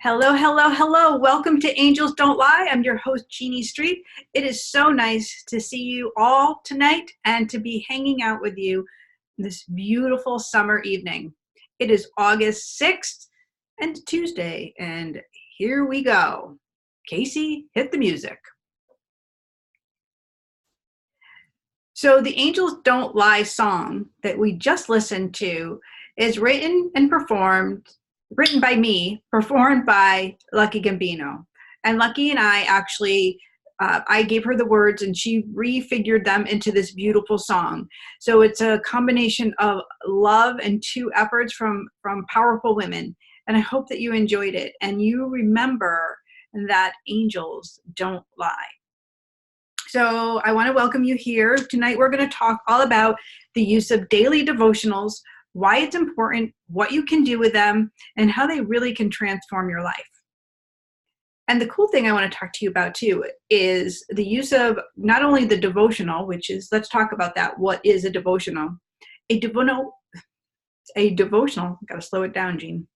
Hello, hello, hello. Welcome to Angels Don't Lie. I'm your host, Jeannie Street. It is so nice to see you all tonight and to be hanging out with you this beautiful summer evening. It is August 6th and Tuesday, and here we go. Casey, hit the music. So the Angels Don't Lie song that we just listened to is written by me, performed by Lucky Gambino. And Lucky and I actually, I gave her the words and she refigured them into this beautiful song. So it's a combination of love and two efforts from powerful women. And I hope that you enjoyed it and you remember that angels don't lie. So I want to welcome you here. Tonight we're going to talk all about the use of daily devotionals, why it's important, what you can do with them, and how they really can transform your life. And the cool thing I want to talk to you about too is the use of not only the devotional, which is, let's talk about that. What is a devotional? A devotional, got to slow it down, Jean.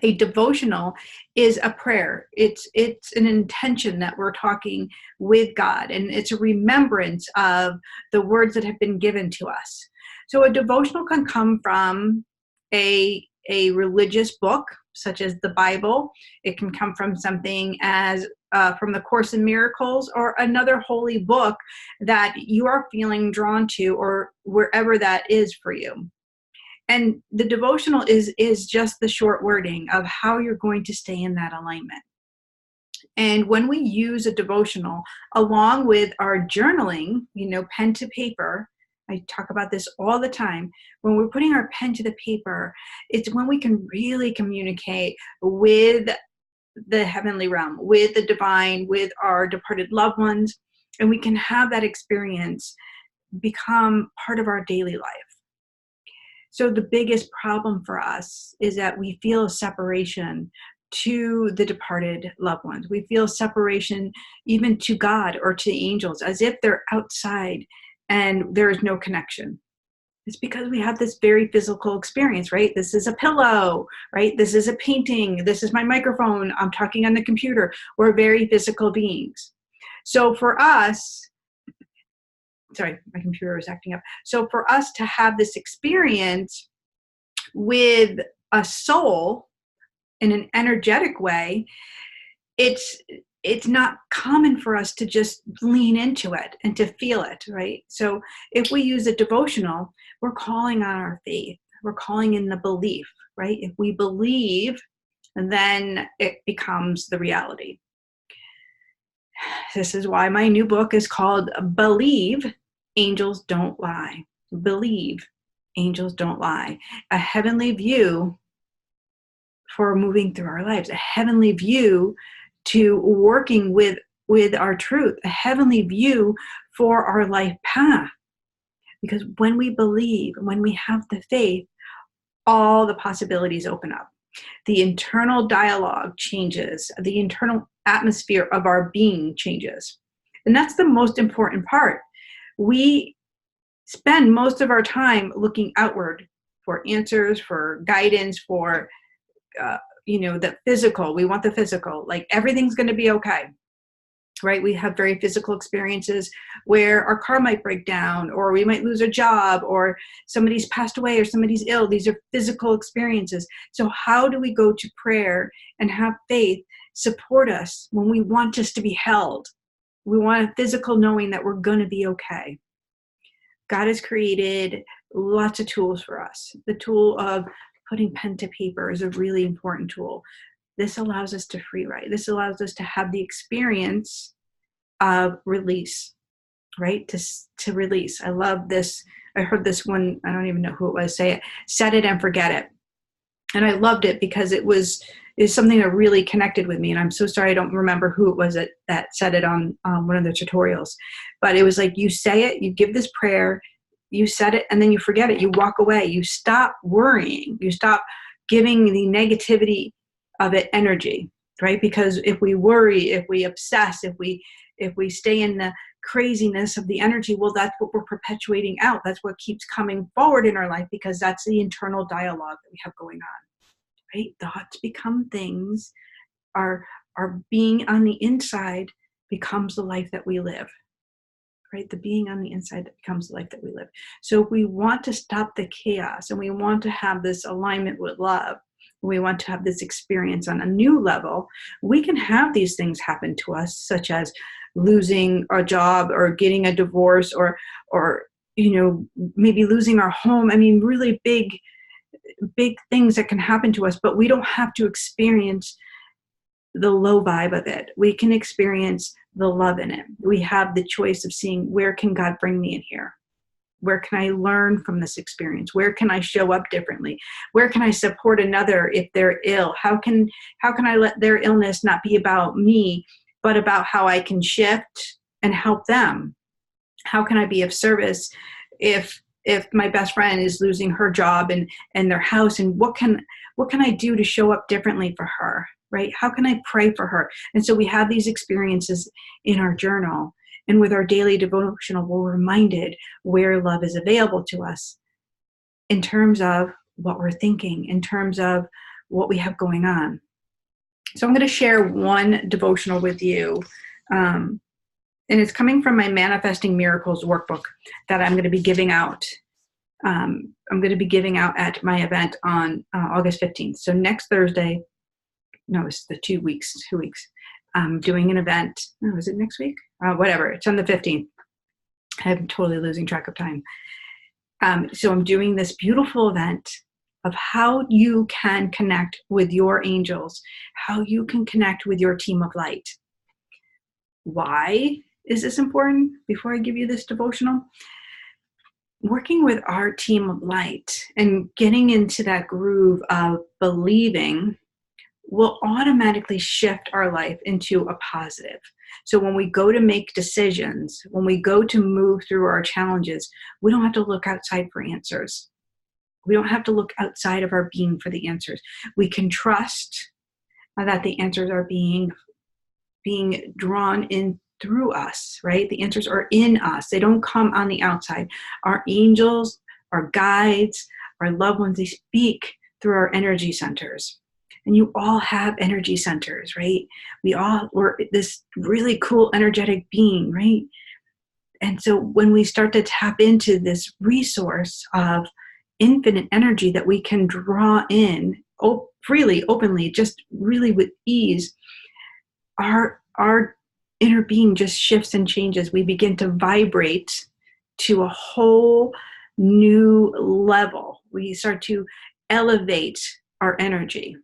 A devotional is a prayer. It's an intention that we're talking with God, and it's a remembrance of the words that have been given to us. So a devotional can come from a religious book, such as the Bible. It can come from something as from the Course in Miracles, or another holy book that you are feeling drawn to, or wherever that is for you. And the devotional is just the short wording of how you're going to stay in that alignment. And when we use a devotional along with our journaling, pen to paper, I talk about this all the time. When we're putting our pen to the paper, it's when we can really communicate with the heavenly realm, with the divine, with our departed loved ones, and we can have that experience become part of our daily life. So the biggest problem for us is that we feel a separation to the departed loved ones. We feel separation even to God or to the angels, as if they're outside and there is no connection. It's because we have this very physical experience, right? This is a pillow, right? This is a painting. This is my microphone. I'm talking on the computer. We're very physical beings. So for us, sorry, my computer is acting up. So for us to have this experience with a soul in an energetic way, it's not common for us to just lean into it and to feel it, right? So if we use a devotional, we're calling on our faith. We're calling in the belief, right? If we believe, then it becomes the reality. This is why my new book is called Believe, Angels Don't Lie. Believe, Angels Don't Lie. A heavenly view for moving through our lives, a heavenly view to working with our truth, a heavenly view for our life path. Because when we believe, when we have the faith, all the possibilities open up. The internal dialogue changes. The internal atmosphere of our being changes. And that's the most important part. We spend most of our time looking outward for answers, for guidance, for, the physical. We want the physical, like everything's going to be okay, right? We have very physical experiences where our car might break down, or we might lose a job, or somebody's passed away, or somebody's ill. These are physical experiences. So how do we go to prayer and have faith support us when we want us to be held? We want a physical knowing that we're going to be okay. God has created lots of tools for us. The tool of putting pen to paper is a really important tool. This allows us to free write. This allows us to have the experience of release, right? To release. I love this. I heard this one, I don't even know who it was, say it, set it and forget it. And I loved it because is something that really connected with me. And I'm so sorry I don't remember who it was that said it on one of the tutorials. But it was like, you say it, you give this prayer, you said it, and then you forget it. You walk away. You stop worrying. You stop giving the negativity of it energy, right? Because if we worry, if we obsess, if we stay in the craziness of the energy, well, that's what we're perpetuating out. That's what keeps coming forward in our life, because that's the internal dialogue that we have going on. Right? Thoughts become things our being on the inside becomes the life that we live, right? The being on the inside that becomes the life that we live. So if we want to stop the chaos and we want to have this alignment with love, we want to have this experience on a new level, we can have these things happen to us, such as losing a job or getting a divorce or maybe losing our home. I mean, really big things that can happen to us, but we don't have to experience the low vibe of it. We can experience the love in it. We have the choice of seeing, where can God bring me in here? Where can I learn from this experience? Where can I show up differently? Where can I support another if they're ill? How can I let their illness not be about me, but about how I can shift and help them? How can I be of service if my best friend is losing her job and their house, and what can I do to show up differently for her? Right? How can I pray for her? And so we have these experiences in our journal, and with our daily devotional, we're reminded where love is available to us in terms of what we're thinking, in terms of what we have going on. So I'm going to share one devotional with you. And it's coming from my Manifesting Miracles workbook that I'm going to be giving out. I'm going to be giving out at my event on August 15th. So next Thursday, no, it's the 2 weeks, I'm doing an event. Oh, is it next week? Whatever. It's on the 15th. I'm totally losing track of time. So I'm doing this beautiful event of how you can connect with your angels, how you can connect with your team of light. Why is this important? Before I give you this devotional, working with our team of light and getting into that groove of believing will automatically shift our life into a positive. So when we go to make decisions, when we go to move through our challenges, we don't have to look outside for answers. We don't have to look outside of our being for the answers. We can trust that the answers are being drawn in through us, right? The answers are in us. They don't come on the outside. Our angels, our guides, our loved ones, they speak through our energy centers. And you all have energy centers, right? We're this really cool energetic being, right? And so when we start to tap into this resource of infinite energy that we can draw in freely, openly, just really with ease, our inner being just shifts and changes. We begin to vibrate to a whole new level. We start to elevate our energy.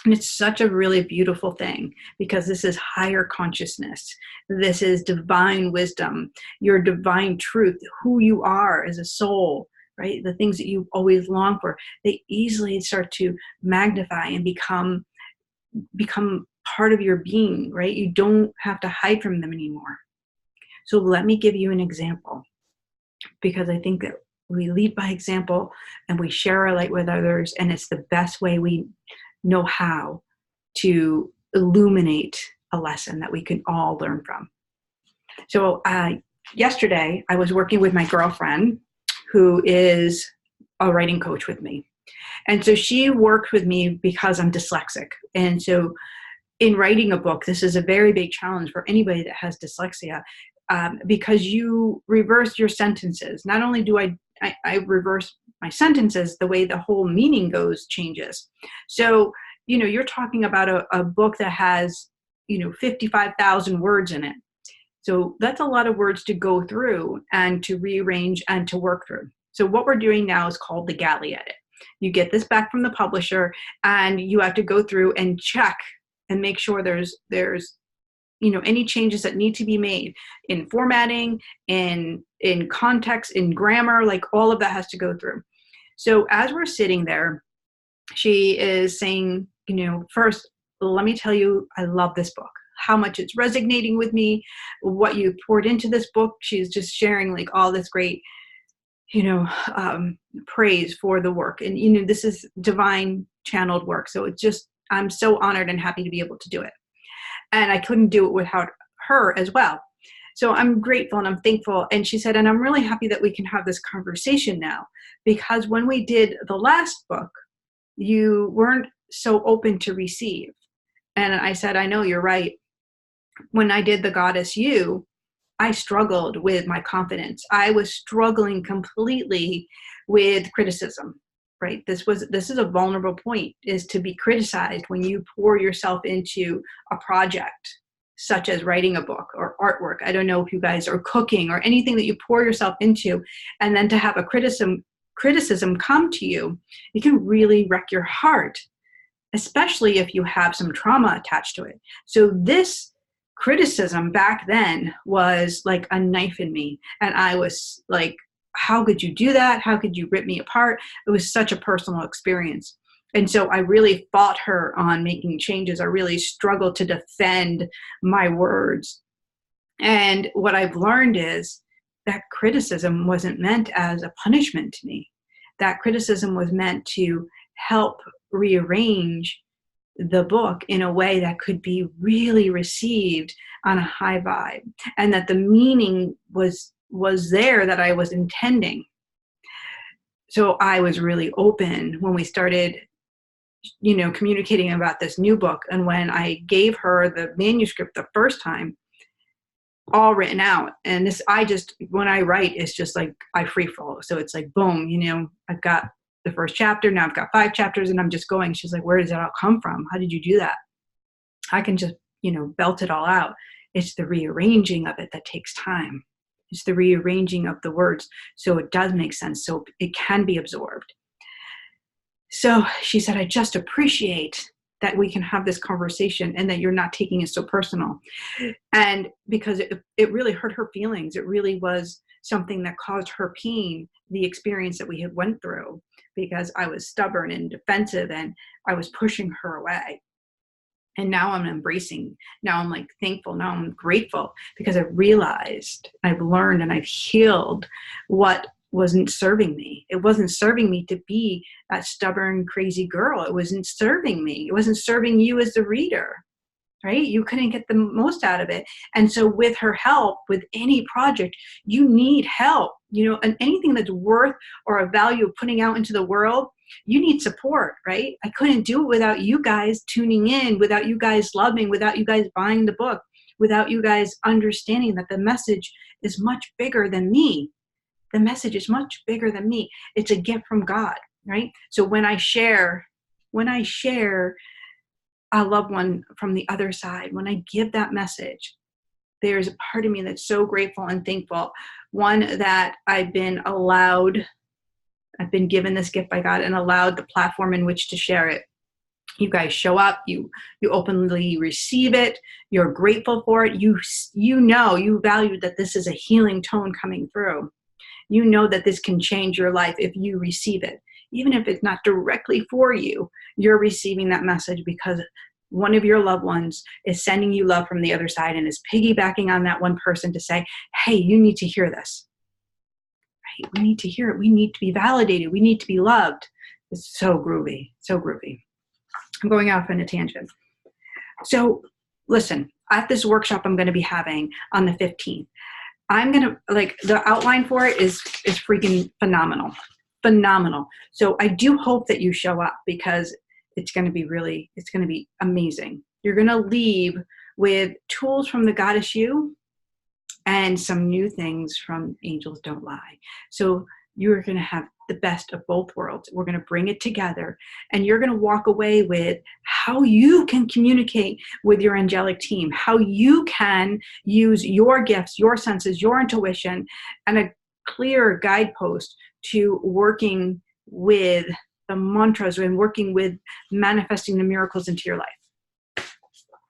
And it's such a really beautiful thing, because this is higher consciousness. This is divine wisdom, your divine truth, who you are as a soul, right? The things that you always long for, they easily start to magnify and become part of your being, right? You don't have to hide from them anymore. So let me give you an example, because I think that we lead by example and we share our light with others, and it's the best way we know how to illuminate a lesson that we can all learn from. So yesterday I was working with my girlfriend, who is a writing coach with me. And so she worked with me because I'm dyslexic. And so in writing a book, this is a very big challenge for anybody that has dyslexia, because you reverse your sentences. Not only do I reverse my sentences, the way the whole meaning goes changes. So, you're talking about a book that has, 55,000 words in it. So that's a lot of words to go through and to rearrange and to work through. So what we're doing now is called the galley edit. You get this back from the publisher, and you have to go through and check and make sure there's any changes that need to be made in formatting, in context, in grammar, like all of that has to go through. So as we're sitting there, she is saying, first, let me tell you, I love this book, how much it's resonating with me, what you poured into this book. She's just sharing like all this great, praise for the work. And, this is divine channeled work. So it's just, I'm so honored and happy to be able to do it. And I couldn't do it without her as well. So I'm grateful and I'm thankful. And she said, and I'm really happy that we can have this conversation now, because when we did the last book, you weren't so open to receive. And I said, I know, you're right. When I did The Goddess You, I struggled with my confidence. I was struggling completely with criticism, right? This is a vulnerable point, is to be criticized when you pour yourself into a project, such as writing a book or artwork. I don't know if you guys are cooking or anything that you pour yourself into, and then to have a criticism come to you, it can really wreck your heart, especially if you have some trauma attached to it. So this criticism back then was like a knife in me. And I was like, how could you do that? How could you rip me apart? It was such a personal experience. And so I really fought her on making changes. I really struggled to defend my words. And what I've learned is that criticism wasn't meant as a punishment to me. That criticism was meant to help rearrange the book in a way that could be really received on a high vibe, and that the meaning was there that I was intending. So I was really open when we started, communicating about this new book. And when I gave her the manuscript the first time, all written out, and when I write, it's just like I free flow. So it's like, boom, I've got the first chapter, now I've got 5 chapters, and I'm just going. She's like, where does that all come from? How did you do that? I can just, belt it all out. It's the rearranging of it that takes time. It's the rearranging of the words so it does make sense, so it can be absorbed. So she said, I just appreciate that we can have this conversation and that you're not taking it so personal. And because it really hurt her feelings. It really was something that caused her pain, the experience that we had went through, because I was stubborn and defensive and I was pushing her away. And now I'm embracing. Now I'm like thankful. Now I'm grateful because I've realized, I've learned, and I've healed what wasn't serving me. It wasn't serving me to be that stubborn, crazy girl. It wasn't serving me. It wasn't serving you as the reader, right? You couldn't get the most out of it. And so with her help, with any project, you need help, and anything that's worth or a value of putting out into the world, you need support, right? I couldn't do it without you guys tuning in, without you guys loving, without you guys buying the book, without you guys understanding that the message is much bigger than me. The message is much bigger than me. It's a gift from God, right? So when I share a loved one from the other side, when I give that message, there's a part of me that's so grateful and thankful. One, that I've been given this gift by God and allowed the platform in which to share it. You guys show up, you openly receive it, you're grateful for it, you value that this is a healing tone coming through. You know that this can change your life if you receive it. Even if it's not directly for you, you're receiving that message because one of your loved ones is sending you love from the other side and is piggybacking on that one person to say, hey, you need to hear this. Right? We need to hear it. We need to be validated. We need to be loved. It's so groovy, so groovy. I'm going off on a tangent. So listen, at this workshop I'm going to be having on the 15th, I'm going to, the outline for it is freaking phenomenal. So I do hope that you show up because it's going to be amazing. You're going to leave with tools from the Goddess You and some new things from Angels.Don't Lie. So you're going to have the best of both worlds. We're going to bring it together, and you're going to walk away with how you can communicate with your angelic team, how you can use your gifts, your senses, your intuition, and a clear guidepost to working with the mantras and working with manifesting the miracles into your life.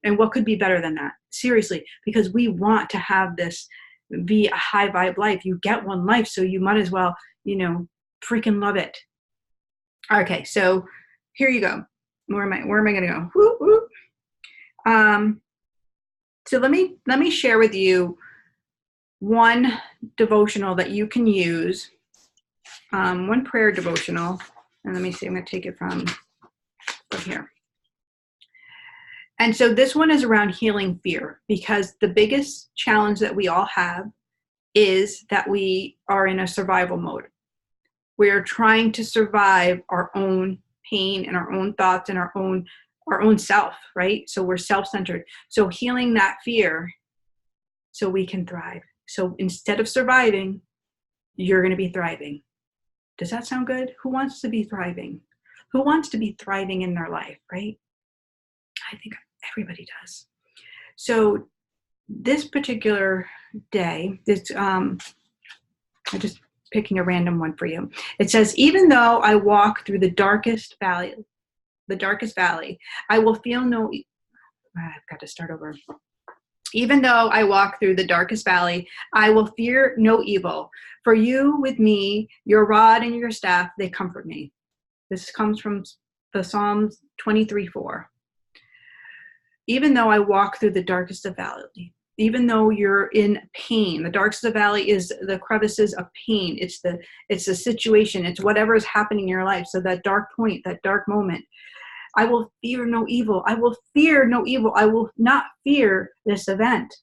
And what could be better than that? Seriously, because we want to have this be a high vibe life. You get one life, so you might as well, freaking love it. Okay, so here you go. Where am I going to go? Woo, woo. So let me share with you one devotional that you can use, one prayer devotional. And let me see, I'm going to take it from here. And so this one is around healing fear, because the biggest challenge that we all have is that we are in a survival mode. We are trying to survive our own pain and our own thoughts and our own our own self, right? So we're self-centered. So healing that fear so we can thrive. So instead of surviving, you're going to be thriving. Does that sound good? Who wants to be thriving? Who wants to be thriving in their life, right? I think everybody does. So this particular day, I'm just picking a random one for you. It says, even though I walk through the darkest valley, I will feel no, I've got to start over. Even though I walk through the darkest valley, I will fear no evil. For you with me, your rod and your staff, they comfort me. This comes from the Psalms 23:4. Even though I walk through the darkest of valley, even though you're in pain, the darkest of valley is the crevices of pain. It's the situation. It's whatever is happening in your life. So that dark point, that dark moment, I will fear no evil. I will fear no evil. I will not fear this event.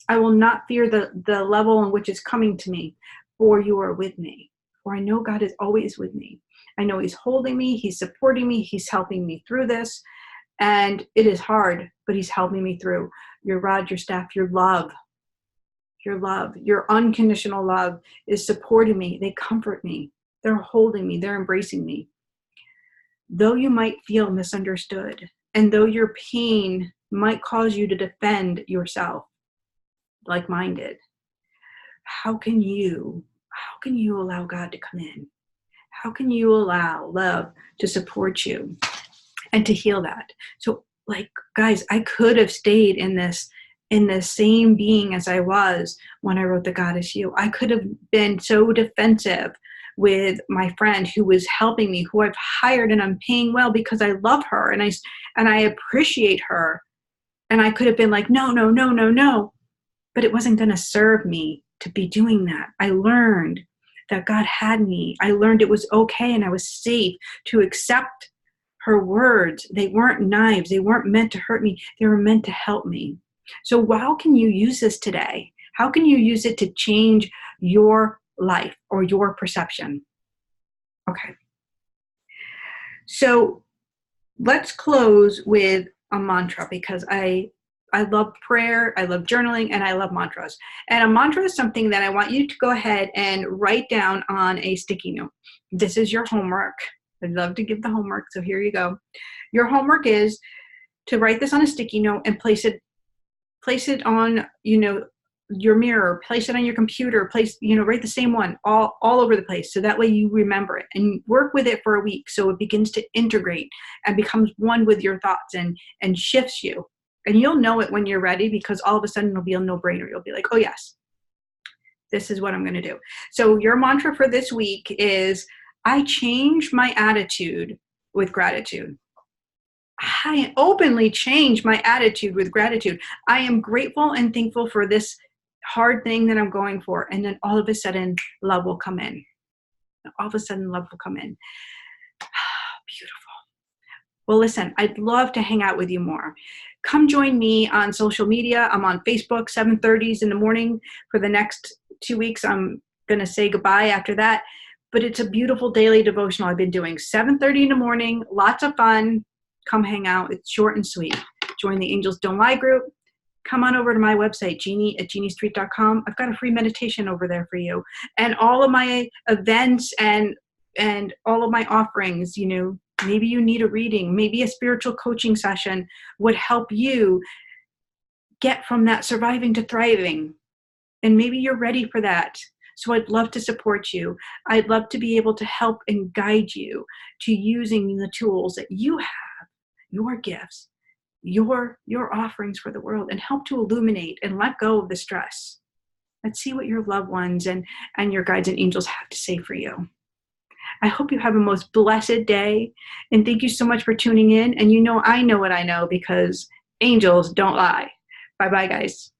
I will not fear the level in which it's coming to me, for you are with me. For I know God is always with me. I know he's holding me. He's supporting me. He's helping me through this. And it is hard, but he's helping me through. Your rod, your staff, your love, your unconditional love is supporting me. They comfort me. They're holding me. They're embracing me. Though you might feel misunderstood, and though your pain might cause you to defend yourself, like mine did, how can you allow God to come in? How can you allow love to support you and to heal that? So, like, guys, I could have stayed in the same being as I was when I wrote The God Is You. I could have been so defensive with my friend who was helping me, who I've hired and I'm paying well because I love her and I appreciate her. And I could have been like, no, but it wasn't going to serve me to be doing that. I learned that God had me. I learned it was okay and I was safe to accept her words. They weren't knives. They weren't meant to hurt me. They were meant to help me. So how can you use this today? How can you use it to change your life or your perception? Okay. So let's close with a mantra, because I love prayer, I love journaling, and I love mantras. And a mantra is something that I want you to go ahead and write down on a sticky note. This is your homework. I'd love to give the homework, so here you go. Your homework is to write this on a sticky note and place it on, your mirror, place it on your computer, write the same one all over the place. So that way you remember it and work with it for a week. So it begins to integrate and becomes one with your thoughts and shifts you. And you'll know it when you're ready, because all of a sudden it'll be a no-brainer. You'll be like, oh yes, this is what I'm going to do. So your mantra for this week is, I change my attitude with gratitude. I openly change my attitude with gratitude. I am grateful and thankful for this hard thing that I'm going for. And then all of a sudden, love will come in. All of a sudden, love will come in. Beautiful. Well, listen, I'd love to hang out with you more. Come join me on social media. I'm on Facebook, 7:30s in the morning for the next 2 weeks. I'm going to say goodbye after that. But it's a beautiful daily devotional I've been doing. 7:30 in the morning, lots of fun. Come hang out. It's short and sweet. Join the Angels.Don't Lie group. Come on over to my website, Jeannie@jeanniestreet.com. I've got a free meditation over there for you. And all of my events and all of my offerings, maybe you need a reading, maybe a spiritual coaching session would help you get from that surviving to thriving. And maybe you're ready for that. So I'd love to support you. I'd love to be able to help and guide you to using the tools that you have, your gifts, your offerings for the world, and help to illuminate and let go of the stress. Let's see what your loved ones and your guides and angels have to say for you. I hope you have a most blessed day, and thank you so much for tuning in. And I know what I know, because angels don't lie. Bye-bye, guys.